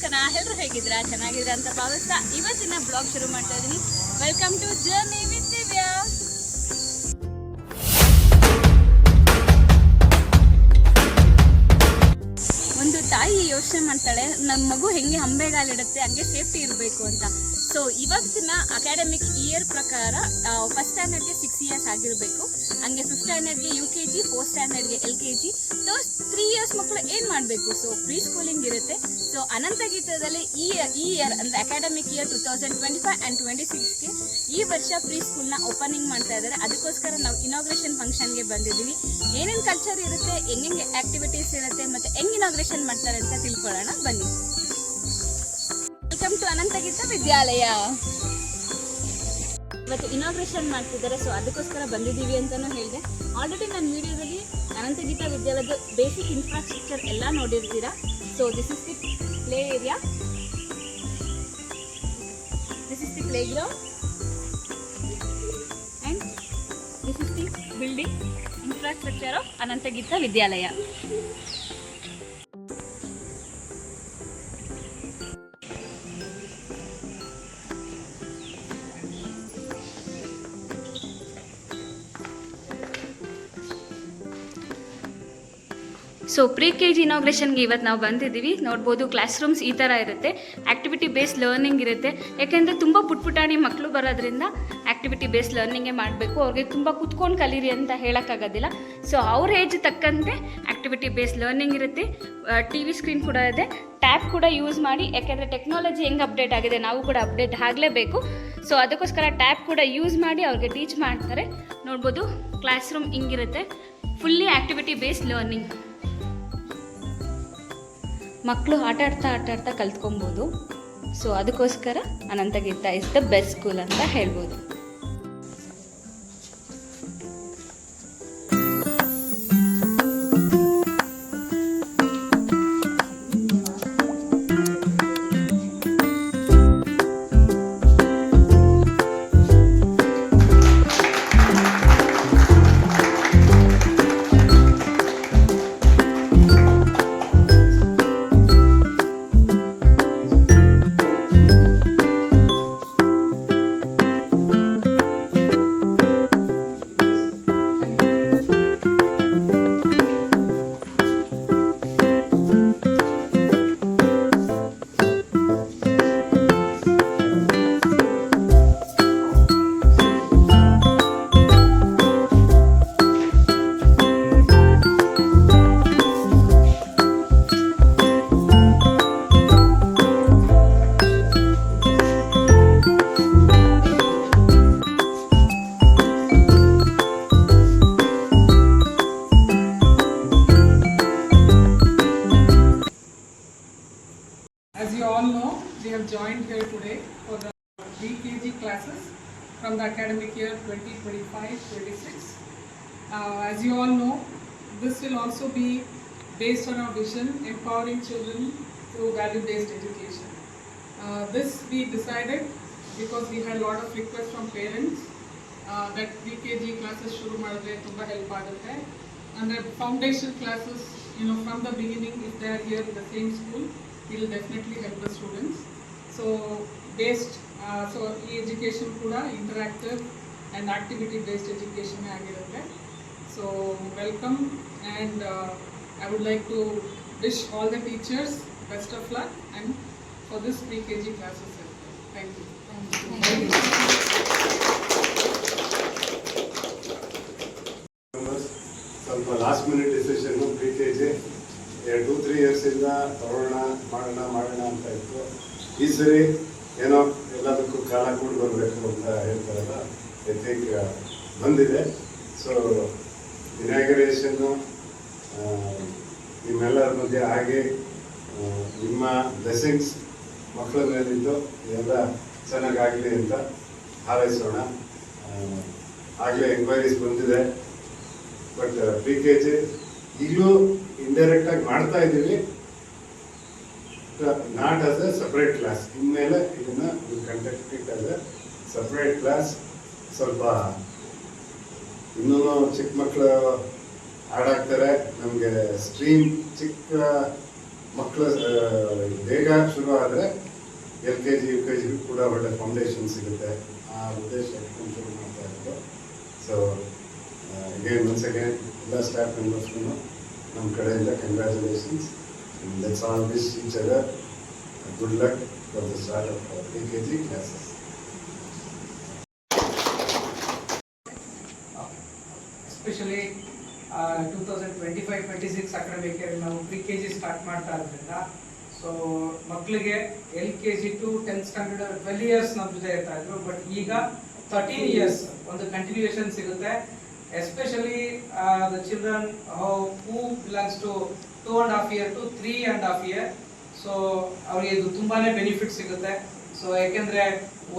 ಜನ ಎಲ್ಲರೂ ಹೇಗಿದ್ದೀರಾ? ಚೆನ್ನಾಗಿದ್ದೀರಾ ಅಂತ ಭಾವಿಸ್ತಾ ಇವತ್ತಿನ ಬ್ಲಾಗ್ ಶುರು ಮಾಡ್ತಾ ಇದ್ದೀನಿ. Welcome to journey with Divya. ಒಂದು ತಾಯಿ ಯೋಚನೆ ಮಾಡ್ತಾಳೆ, ನಮ್ಮ ಮಗು ಹೆಂಗೆ ಅಂಬೆಗಾಲಿಡುತ್ತೆ ಹಂಗೆ ಸೇಫ್ಟಿ ಇರಬೇಕು ಅಂತ. ಸೊ ಇವತ್ತಿನ ಅಕಾಡೆಮಿಕ್ ಇಯರ್ ಪ್ರಕಾರ ಫಸ್ಟ್ ಸ್ಟ್ಯಾಂಡರ್ಡ್ಗೆ 6 ಇಯರ್ಸ್ ಆಗಿರಬೇಕು, ಹಂಗೆ 5th ಸ್ಟ್ಯಾಂಡರ್ಡ್ಗೆ UKG, 4th ಸ್ಟ್ಯಾಂಡರ್ಡ್ಗೆ LKG. So 3 years ಮಕ್ಕಳು ಏನು ಮಾಡಬೇಕು? ಸೊ ಪ್ರೀ ಸ್ಕೂಲಿಂಗ್ ಇರುತ್ತೆ. ಸೊ ಅನಂತಗೀತದಲ್ಲಿ ಈ ಇಯರ್ ಅಂದರೆ ಅಕಾಡೆಮಿಕ್ ಇಯರ್ 2025 and 26ಗೆ ಈ ವರ್ಷ ಪ್ರೀ ಸ್ಕೂಲ್ನ ಓಪನಿಂಗ್ ಮಾಡ್ತಾ ಇದ್ದಾರೆ. ಅದಕ್ಕೋಸ್ಕರ ನಾವು ಇನಾಗ್ರೇಷನ್ ಫಂಕ್ಷನ್ಗೆ ಬಂದಿದ್ದೀವಿ. ಏನೇನು ಕಲ್ಚರ್ ಇರುತ್ತೆ, ಹೆಂಗೆ ಆಕ್ಟಿವಿಟೀಸ್ ಇರುತ್ತೆ ಮತ್ತು ಹೆಂಗೆ ಇನಾಗ್ರೇಷನ್ ಮಾಡ್ತಾರೆ ಅಂತ ತಿಳ್ಕೊಳ್ಳೋಣ ಬನ್ನಿ. ವೆಲ್ಕಮ್ ಟು ಅನಂತಗೀತ ವಿದ್ಯಾಲಯ. ಇವತ್ತು ಇನಾಗ್ರೇಷನ್ ಮಾಡ್ತಿದ್ದಾರೆ, ಸೊ ಅದಕ್ಕೋಸ್ಕರ ಬಂದಿದ್ದೀವಿ ಅಂತಲೂ ಹೇಳಿದೆ. ಆಲ್ರೆಡಿ ನನ್ನ ವಿಡಿಯೋದಲ್ಲಿ ಅನಂತಗೀತ ವಿದ್ಯಾಲಯದ ಬೇಸಿಕ್ ಇನ್ಫ್ರಾಸ್ಟ್ರಕ್ಚರ್ ಎಲ್ಲ ನೋಡಿರ್ತೀರಾ. So this is the play area, this is the playground and this is the building infrastructure of Anantageeta Vidyalaya. So pre KG ಇನಾಗ್ರೇಷನ್ಗೆ ಇವತ್ತು ನಾವು ಬಂದಿದ್ದೀವಿ. ನೋಡ್ಬೋದು ಕ್ಲಾಸ್ ರೂಮ್ಸ್ ಈ ಥರ ಇರುತ್ತೆ. ಆ್ಯಕ್ಟಿವಿಟಿ ಬೇಸ್ಡ್ ಲರ್ನಿಂಗ್ ಇರುತ್ತೆ. ಯಾಕೆಂದರೆ ತುಂಬ ಪುಟ್ಪುಟಾಣಿ ಮಕ್ಕಳು ಬರೋದ್ರಿಂದ ಆ್ಯಕ್ಟಿವಿಟಿ ಬೇಸ್ಡ್ ಲರ್ನಿಂಗೇ ಮಾಡಬೇಕು. ಅವ್ರಿಗೆ ತುಂಬ ಕುತ್ಕೊಂಡು ಕಲೀರಿ ಅಂತ ಹೇಳೋಕ್ಕಾಗೋದಿಲ್ಲ. ಸೊ ಅವ್ರ ಏಜ್ ತಕ್ಕಂತೆ ಆ್ಯಕ್ಟಿವಿಟಿ ಬೇಸ್ಡ್ ಲರ್ನಿಂಗ್ ಇರುತ್ತೆ. TV ಸ್ಕ್ರೀನ್ ಕೂಡ ಇದೆ. ಟ್ಯಾಬ್ ಕೂಡ ಯೂಸ್ ಮಾಡಿ, ಯಾಕೆಂದರೆ ಟೆಕ್ನಾಲಜಿ ಹೆಂಗೆ ಅಪ್ಡೇಟ್ ಆಗಿದೆ ನಾವು ಕೂಡ ಅಪ್ಡೇಟ್ ಆಗಲೇಬೇಕು. ಸೊ ಅದಕ್ಕೋಸ್ಕರ ಟ್ಯಾಬ್ ಕೂಡ ಯೂಸ್ ಮಾಡಿ ಅವ್ರಿಗೆ ಟೀಚ್ ಮಾಡ್ತಾರೆ. ನೋಡ್ಬೋದು ಕ್ಲಾಸ್ ರೂಮ್ ಹಿಂಗಿರುತ್ತೆ. Fully activity based learning. ಮಕ್ಕಳು ಆಟ ಆಡ್ತಾ ಕಲ್ತ್ಕೊಬೋದು. ಸೊ ಅದಕ್ಕೋಸ್ಕರ Anantageeta is the best school ಅಂತ ಹೇಳ್ಬೋದು. As you all know, we have joined here today for the pre-KG classes from the academic year 2025-26. As you all know, this will also be based on our vision, empowering children through value-based education. This we decided because we had a lot of requests from parents that pre-KG classes shuru madre tumba help agutte, and the foundation classes, from the beginning, if they are here in the same school, it will definitely help the students. So based so education kuda interactive and activity based education agirutte. So welcome, and I would like to wish all the teachers best of luck and for this pre-KG classes. Thank you. Thank you. ಸ್ವಲ್ಪ last minute decision pre-KG 2-3 ಇಯರ್ಸಿಂದ ಮಾಡೋಣ ಅಂತ ಇತ್ತು. ಈ ಸರಿ ಏನೋ ಎಲ್ಲದಕ್ಕೂ ಕಾಲ ಕೂಡಿ ಬರಬೇಕು ಅಂತ ಹೇಳ್ತಾರಲ್ಲ, ಐ ಥಿಂಕ್ ಬಂದಿದೆ. ಸೊ ಇನಾಗ್ರೇಷನ್ನು ನಿಮ್ಮೆಲ್ಲರ ಮಧ್ಯೆ ಹಾಗೆ ನಿಮ್ಮ ಬ್ಲೆಸ್ಸಿಂಗ್ಸ್ ಮಕ್ಕಳ ಮೇಲಿದ್ದು ಎಲ್ಲ ಚೆನ್ನಾಗಾಗಲಿ ಅಂತ ಹಾರೈಸೋಣ. ಆಗಲೇ ಎಂಕ್ವೈರೀಸ್ ಬಂದಿದೆ, ಬಟ್ pre-KG ಈಗಲೂ ಇಂಡೈರೆಕ್ಟಾಗಿ ಮಾಡ್ತಾ ಇದ್ದೀವಿ, not as A separate class. ಇನ್ಮೇಲೆ ಇದನ್ನು conduct it as A separate class. ಸ್ವಲ್ಪ ಇನ್ನೂ ಚಿಕ್ಕ ಮಕ್ಕಳು ಹಾಡಾಗ್ತಾರೆ, ನಮಗೆ ಸ್ಟ್ರೀಮ್ ಚಿಕ್ಕ ಮಕ್ಕಳು ಬೇಗ ಶುರು ಆದರೆ LKG UKG ಕೂಡ ಒಳ್ಳೆ ಫೌಂಡೇಶನ್ ಸಿಗುತ್ತೆ. ಆ ಉದ್ದೇಶ ಇಟ್ಕೊಂಡು ಶುರು ಮಾಡ್ತಾ ಇರೋದು. ಸೊ ಒನ್ಸ್ ಅಗೇನ್ ಎಲ್ಲ ಸ್ಟಾಫ್ ಮೆಂಬರ್ಸ್ಗೂ ನಮ್ಮ ಕಡೆಯಿಂದ congratulations. Let's all wish each other good luck for the start of LKG classes. Especially 2025-26 academic year ನಾವು ಪ್ರಿ-KG ಸ್ಟಾರ್ಟ್ ಮಾಡ್ತಾ ಇರೋದ್ರಿಂದ ಸೊ ಮಕ್ಕಳಿಗೆ LKG to 10th standard 12 years ನಮ್ಮ ಜೊತೆ ಇರ್ತಾ ಇದ್ರು. ಬಟ್ ಈಗ 13 ಇಯರ್ಸ್ ಒಂದು ಕಂಟಿನ್ಯೂಯೇಷನ್ ಸಿಗುತ್ತೆ. Especially the children who belongs to 2.5 year to 3.5 year. So ಅವರಿಗೆ ಇದು ತುಂಬಾನೇ ಬೆನಿಫಿಟ್ ಸಿಗುತ್ತೆ. ಸೊ ಯಾಕೆಂದ್ರೆ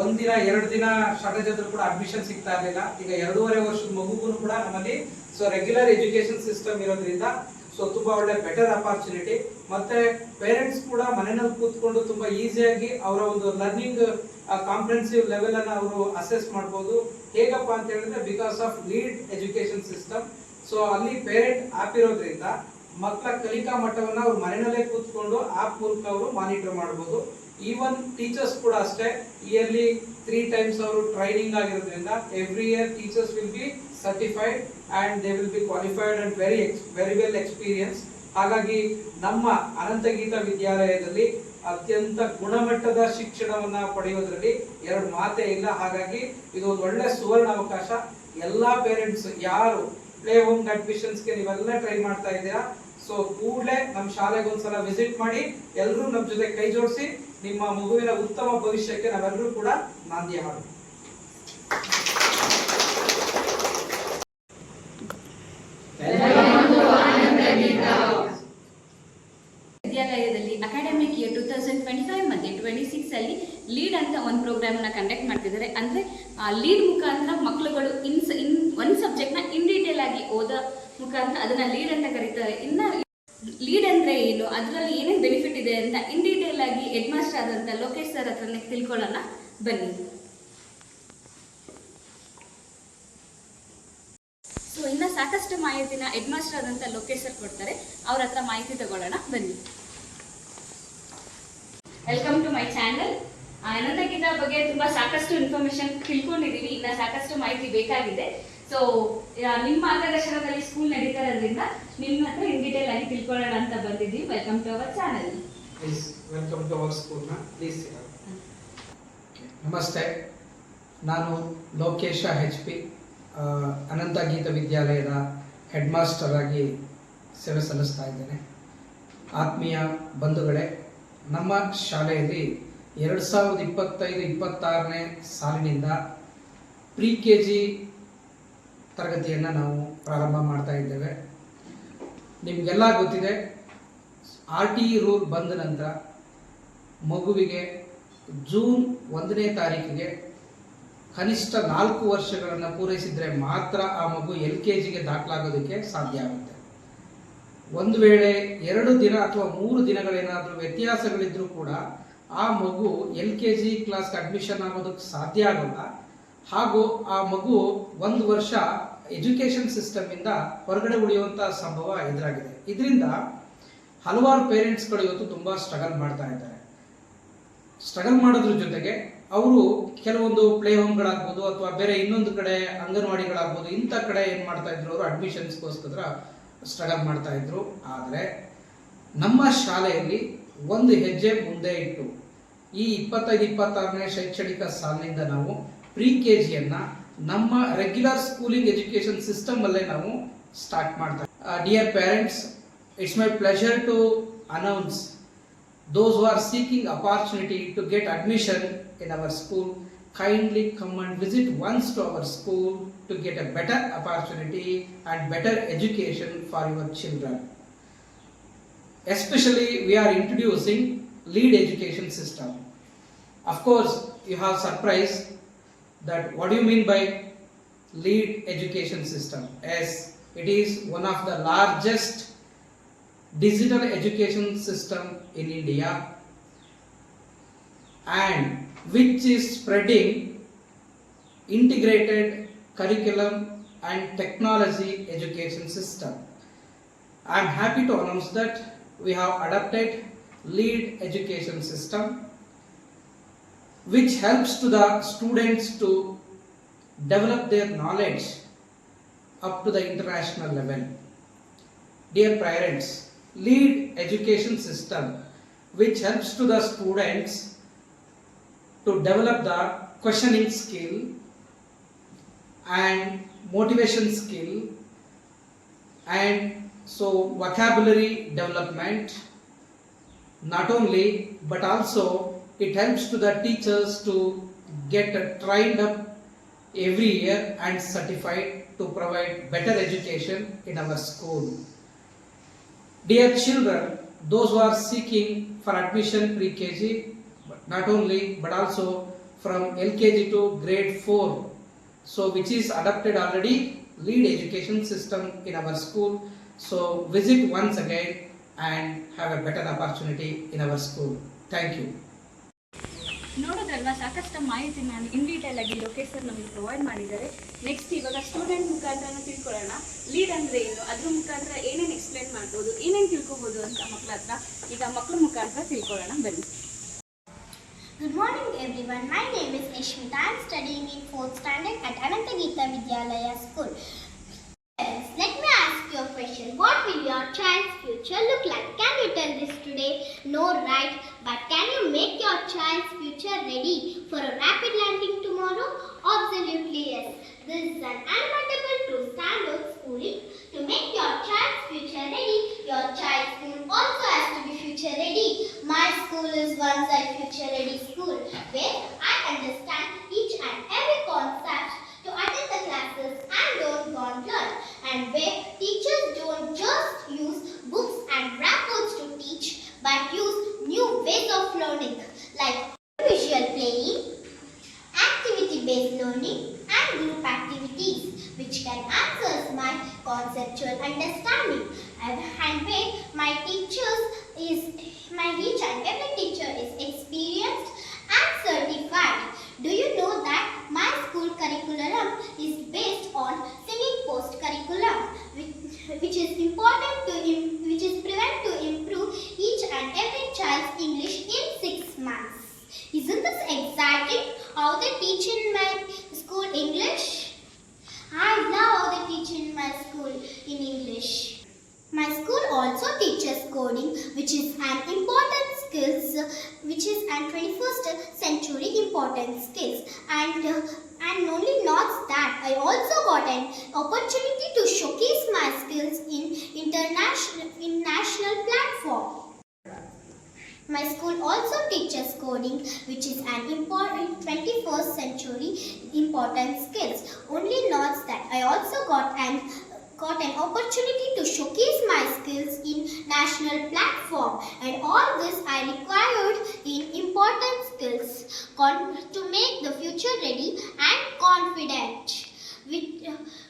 ಒಂದಿನ 2 ದಿನ ಶಾರ್ಟೇಜ್ ಆದ್ರೂ ಕೂಡ ಅಡ್ಮಿಷನ್ ಸಿಗ್ತಾ ಇರಲಿಲ್ಲ. ಈಗ 2.5 ವರ್ಷದ ಮಗುಗೂ ಕೂಡ ನಮ್ಮಲ್ಲಿ ಸೊ ರೆಗ್ಯುಲರ್ ಎಜುಕೇಶನ್ ಸಿಸ್ಟಮ್ ಇರೋದ್ರಿಂದ ಸೊ ತುಂಬಾ ಒಳ್ಳೆ ಬೆಟರ್ ಅಪಾರ್ಚುನಿಟಿ. ಮತ್ತೆ ಪೇರೆಂಟ್ಸ್ ಕೂಡ ಮನೆಯಲ್ಲಿ ಕೂತ್ಕೊಂಡು ತುಂಬಾ ಈಸಿಯಾಗಿ ಅವರ ಒಂದು ಲರ್ನಿಂಗ್ ಕಾಂಪ್ರಿಹೆನ್ಸಿವ್ ಲೆವೆಲ್ ಅನ್ನ ಅವರು ಅಸೆಸ್ ಮಾಡಬಹುದು. ಹೇಗಪ್ಪ ಅಂತ ಹೇಳಿದ್ರೆ because of lead education system. So ಅಲ್ಲಿ ಪೇರೆಂಟ್ ಆಪ್ ಇರೋದ್ರಿಂದ ಮಕ್ಕಳ ಕಲಿಕಾ ಮಟ್ಟವನ್ನ ಅವ್ರು ಮನೆಯಲ್ಲೇ ಕೂತ್ಕೊಂಡು ಆಪ್ ಮೂಲಕ ಅವರು ಮಾನಿಟರ್ ಮಾಡಬಹುದು. ಈವನ್ ಟೀಚರ್ಸ್ ಕೂಡ ಅಷ್ಟೇ, ಇಯರ್ಲಿ 3 times ಅವರು ಟ್ರೈನಿಂಗ್ ಆಗಿರೋದ್ರಿಂದ every year teachers will be certified and they will be qualified and very well experience. ಹಾಗಾಗಿ ನಮ್ಮ ಅನಂತಗೀತ ವಿದ್ಯಾಲಯದಲ್ಲಿ ಅತ್ಯಂತ ಗುಣಮಟ್ಟದ ಶಿಕ್ಷಣವನ್ನ ಪಡೆಯೋದ್ರಲ್ಲಿ 2 ಮಾತೇ ಇಲ್ಲ. ಹಾಗಾಗಿ ಇದು ಒಂದು ಒಳ್ಳೆ ಸುವರ್ಣ ಅವಕಾಶ. ಎಲ್ಲಾ ಪೇರೆಂಟ್ಸ್ ಯಾರು ಪ್ಲೇ ಹೋಮ್ ಅಡ್ಮಿಷನ್ಸ್ಗೆ ನೀವೆಲ್ಲ ಟ್ರೈ ಮಾಡ್ತಾ ಇದ್ದೀರಾ, ಸೊ ಕೂಡಲೇ ನಮ್ಮ ಶಾಲೆಗೆ ಒಂದ್ಸಲ ವಿಸಿಟ್ ಮಾಡಿ, ಎಲ್ಲರೂ ನಮ್ಮ ಜೊತೆ ಕೈ ಜೋಡಿಸಿ ನಿಮ್ಮ ಮಗುವಿನ ಉತ್ತಮ ಭವಿಷ್ಯಕ್ಕೆ ನಾವೆಲ್ಲರೂ ಕೂಡ ನಾಂದಿ ಹಾಡೋಣ. ವಿದ್ಯಾಲಯದಲ್ಲಿ ಅಕಾಡೆಮಿಕ್ ಇಯರ್ 2025 ಮತ್ತೆ 26 ಅಲ್ಲಿ ಲೀಡ್ ಅಂತ ಒಂದು ಪ್ರೋಗ್ರಾಮ್ ನ ಕಂಡಕ್ಟ್ ಮಾಡ್ತಿದ್ದಾರೆ. ಅಂದ್ರೆ ಲೀಡ್ ಮುಖಾಂತರ ಮಕ್ಕಳುಗಳು ಒಂದು ಸಬ್ಜೆಕ್ಟ್ ನ ಇನ್ ಡೀಟೇಲ್ ಆಗಿ ಓದ ಮುಖಾಂತರ ಅದನ್ನ ಲೀಡ್ ಅಂತ ಕರೀತಾರೆ. ಇನ್ನ ಲೀಡ್ ಅಂದ್ರೆ ಏನು, ಅದರಲ್ಲಿ ಏನೇನು ಬೆನಿಫಿಟ್ ಇದೆ ಅಂತ ಇನ್ ಡೀಟೇಲ್ ಆಗಿ ಹೆಡ್ ಮಾಸ್ಟರ್ ಆದಂತ ಲೋಕೇಶ್ ಸರ್ ಹತ್ರ ತಿಳ್ಕೊಳ್ಳೋಣ ಬನ್ನಿ. ಸೊ ಇನ್ನ ಸಾಕಷ್ಟು ಮಾಹಿತಿನ ಹೆಡ್ ಮಾಸ್ಟರ್ ಆದಂತ ಲೋಕೇಶ್ ಸರ್ ಕೊಡ್ತಾರೆ, ಅವ್ರ ಹತ್ರ ಮಾಹಿತಿ ತಗೊಳ್ಳೋಣ ಬನ್ನಿ. Welcome to my channel. Anantageeta ಬಗ್ಗೆ ತುಂಬಾ ಸಾಕಷ್ಟು ಇನ್ಫಾರ್ಮೇಶನ್ ತಿಳ್ಕೊಂಡಿದೀವಿ, ಇನ್ನ ಸಾಕಷ್ಟು ಮಾಹಿತಿ ಬೇಕಾಗಿದೆ. ಸೊ ನಿಮ್ಮ ಮಾರ್ಗದರ್ಶನದಲ್ಲಿ ಸ್ಕೂಲ್ ನಡೀತಾ ಇರೋದ್ರಿಂದ ನಿಮ್ಮ ಹತ್ರ ಇನ್ ಡೀಟೇಲ್ ಆಗಿ ತಿಳ್ಕೊಳ್ಳೋಣ ಅಂತ ಬಂದಿದ್ದೀವಿ. Welcome to our channel. Welcome to our school. Please. ನಮಸ್ತೆ, ನಾನು ಲೋಕೇಶ HP, ಅನಂತಗೀತ ವಿದ್ಯಾಲಯದ ಹೆಡ್ ಮಾಸ್ಟರ್ ಆಗಿ ಸೇವೆ ಸಲ್ಲಿಸ್ತಾ ಇದ್ದೇನೆ. ಆತ್ಮೀಯ ಬಂಧುಗಳೇ, ನಮ್ಮ ಶಾಲೆಯಲ್ಲಿ 2025-26ನೇ ಸಾಲಿನಿಂದ ಪ್ರಿ-KG ತರಗತಿಯನ್ನು ನಾವು ಪ್ರಾರಂಭ ಮಾಡ್ತಾ ಇದ್ದೇವೆ. ನಿಮಗೆಲ್ಲ ಗೊತ್ತಿದೆ, RTE ರೂಲ್ ಬಂದ ನಂತರ ಮಗುವಿಗೆ ಜೂನ್ 1ನೇ ತಾರೀಕಿಗೆ ಕನಿಷ್ಠ 4 ವರ್ಷಗಳನ್ನು ಪೂರೈಸಿದರೆ ಮಾತ್ರ ಆ ಮಗು LKGಗೆ ದಾಖಲಾಗೋದಕ್ಕೆ ಸಾಧ್ಯ ಆಗುತ್ತೆ. ಒಂದು ವೇಳೆ 2 ದಿನ ಅಥವಾ 3 ದಿನಗಳೇನಾದರೂ ವ್ಯತ್ಯಾಸಗಳಿದ್ರೂ ಕೂಡ ಆ ಮಗು LKG ಕ್ಲಾಸ್ಗೆ ಅಡ್ಮಿಷನ್ ಆಗೋದಕ್ಕೆ ಸಾಧ್ಯ ಆಗೋಲ್ಲ. ಹಾಗೂ ಆ ಮಗು 1 ವರ್ಷ ಎಜುಕೇಶನ್ ಸಿಸ್ಟಮ್ ಇಂದ ಹೊರಗಡೆ ಉಳಿಯುವಂತಹ ಸಂಭವ ಎದುರಾಗಿದೆ. ಇದರಿಂದ ಹಲವಾರು ಪೇರೆಂಟ್ಸ್ಗಳು ಇವತ್ತು ತುಂಬಾ ಸ್ಟ್ರಗಲ್ ಮಾಡ್ತಾ ಇದ್ದಾರೆ. ಸ್ಟ್ರಗಲ್ ಮಾಡೋದ್ರ ಜೊತೆಗೆ ಅವರು ಕೆಲವೊಂದು ಪ್ಲೇ ಹೋಮ್ಗಳಾಗ್ಬೋದು ಅಥವಾ ಬೇರೆ ಇನ್ನೊಂದು ಕಡೆ ಅಂಗನವಾಡಿಗಳಾಗ್ಬೋದು, ಇಂಥ ಕಡೆ ಏನು ಮಾಡ್ತಾ ಇದ್ರು, ಅವರು ಅಡ್ಮಿಷನ್ಸ್ಗೋಸ್ಕರ ಸ್ಟ್ರಗಲ್ ಮಾಡ್ತಾ ಇದ್ರು. ಆದರೆ ನಮ್ಮ ಶಾಲೆಯಲ್ಲಿ ಒಂದು ಹೆಜ್ಜೆ ಮುಂದೆ ಇಟ್ಟು ಈ 25-26ನೇ ಶೈಕ್ಷಣಿಕ ಸಾಲಿನಿಂದ ನಾವು ಪ್ರಿ-KGಯನ್ನ ನಮ್ಮ ರೆಗ್ಯುಲರ್ ಸ್ಕೂಲಿಂಗ್ ಎಜುಕೇಶನ್ ಸಿಸ್ಟಮ್ ಅಲ್ಲೇ ನಾವು ಸ್ಟಾರ್ಟ್ ಮಾಡ್ತಾ ಇದ್ದೀವಿ. Dear parents, it's my pleasure to announce those who are seeking opportunity to get admission in our school, kindly come and visit once to our school to get a better opportunity and better education for your children. Especially we are introducing lead education system. Of course, you have surprised that what do you mean by lead education system? Yes, it is one of the largest digital education system in India, and which is spreading integrated curriculum and technology education system. I am happy to announce that we have adopted lead education system which helps to the students to develop their knowledge up to the international level. Dear parents, lead education system which helps to the students to develop the questioning skill and motivation skill and so vocabulary development. Not only but also it helps to the teachers to get trained up every year and certified to provide better education in our school. Dear children, those who are seeking for admission pre-KG, not only but also from LKG to grade 4, so which is adopted already lead education system in our school. So visit once again and have a better opportunity in our school. Thank you. ನೋಡೋದಲ್ವಾ, ಸಾಕಷ್ಟು ಮಾಹಿತಿ ನಾನು in detail ಆಗಿ Lokesh sir ನಮಗೆ provide ಮಾಡಿದ್ದಾರೆ. Next ಇವಾಗ student ಮುಖಾಂತರ ತಿಳ್ಕೊಳ್ಳೋಣ lead ಅಂದ್ರೆ ಏನು, ಅದ್ರ ಮುಖಾಂತರ ಏನೇನು ಎಕ್ಸ್ಪ್ಲೇನ್ ಮಾಡ್ಬೋದು, ಏನೇನು ತಿಳ್ಕೊಬೋದು ಅಂತ ಮಕ್ಕಳ ಹತ್ರ ಈಗ ಮಕ್ಕಳ ಮುಖಾಂತರ ತಿಳ್ಕೊಳ್ಳೋಣ ಬನ್ನಿ. Good morning everyone. My name is Ishmita. I am studying in 4th standard at Ananta Geeta Vidyalaya School. Let me ask you a question. What will your child's future look like? Can you tell this today? No, right? But can you make your child's future ready for a rapid landing tomorrow? Absolutely yes. This is an unmutable true standard schooling. To make your child's future ready, your child's school also has to be future ready. My school is one such future ready school where I understand each and every concept to attend the classes and don't go and learn, and where teachers don't just use books and blackboards to teach but use new ways of learning like visual playing, activity based learning and group activities which can answer my conceptual understanding, and where my teachers is my each and every teacher is experienced and certified. Do you know that my school curriculum is based on singing post curriculum, which is important which is prevent to improve each and every child's English in 6 months. Isn't this exciting? How they teach in my school English? I love how they teach in my school in English. My school also teaches coding, which is an important skills, which is an 21st century important skills. And only not that, I also got an opportunity to showcase my skills in national platform. My school also teaches coding, which is an important 21st century important skills. Only not that, I also got an opportunity to showcase my skills in national platform, and all this I required in important skills to make the future ready and confident.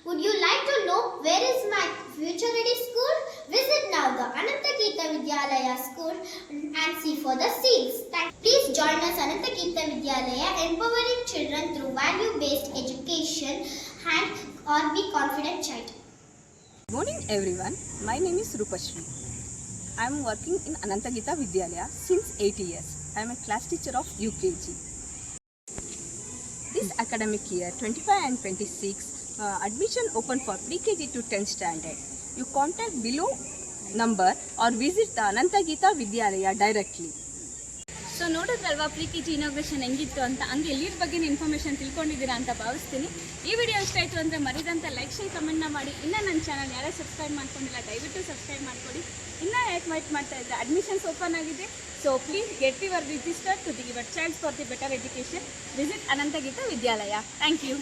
Would you like to know where is my future ready school? Visit now the Ananta Geeta Vidyalaya School and see for the seals. Please join us Ananta Geeta Vidyalaya, empowering children through value based education and or be confident child. Good morning everyone, my name is Rupashri. I am working in Ananta Geeta Vidyalaya since 8 years. I am a class teacher of UKG. This academic year 25 and 26 admission open for pre-KG to 10th standard. You contact below number or visit the Ananta Geeta Vidyalaya directly. So ನೋಡೋದ್ರಲ್ವಾ pre KG inauguration ಹೆಂಗಿತ್ತು ಅಂತ, ಹಂಗೆ lead ಬಗ್ಗೆ information ತಿಳ್ಕೊಂಡಿದ್ದೀರಾ ಅಂತ ಭಾವಿಸ್ತೀನಿ. ಈ video ಇಷ್ಟ ಆಯಿತು ಅಂದರೆ ಮರಿದಂತೆ ಲೈಕ್ ಶೇರ್ ಕಮೆಂಟ್ನ ಮಾಡಿ. ಇನ್ನೂ ನನ್ನ ಚಾನಲ್ ಯಾರೇ ಸಬ್ಸ್ಕ್ರೈಬ್ ಮಾಡ್ಕೊಂಡಿಲ್ಲ ದಯವಿಟ್ಟು ಸಬ್ಸ್ಕ್ರೈಬ್ ಮಾಡ್ಕೊಳ್ಳಿ. ಇನ್ನೂ ಯಾಕೆ ವೈಟ್ ಮಾಡ್ತಾ ಇದ್ದರೆ ಅಡ್ಮಿಷನ್ಸ್ ಓಪನ್ ಆಗಿದೆ. So please get your register to the your childs for the better education. Visit Anantha Geetha Vidyalaya. Thank you.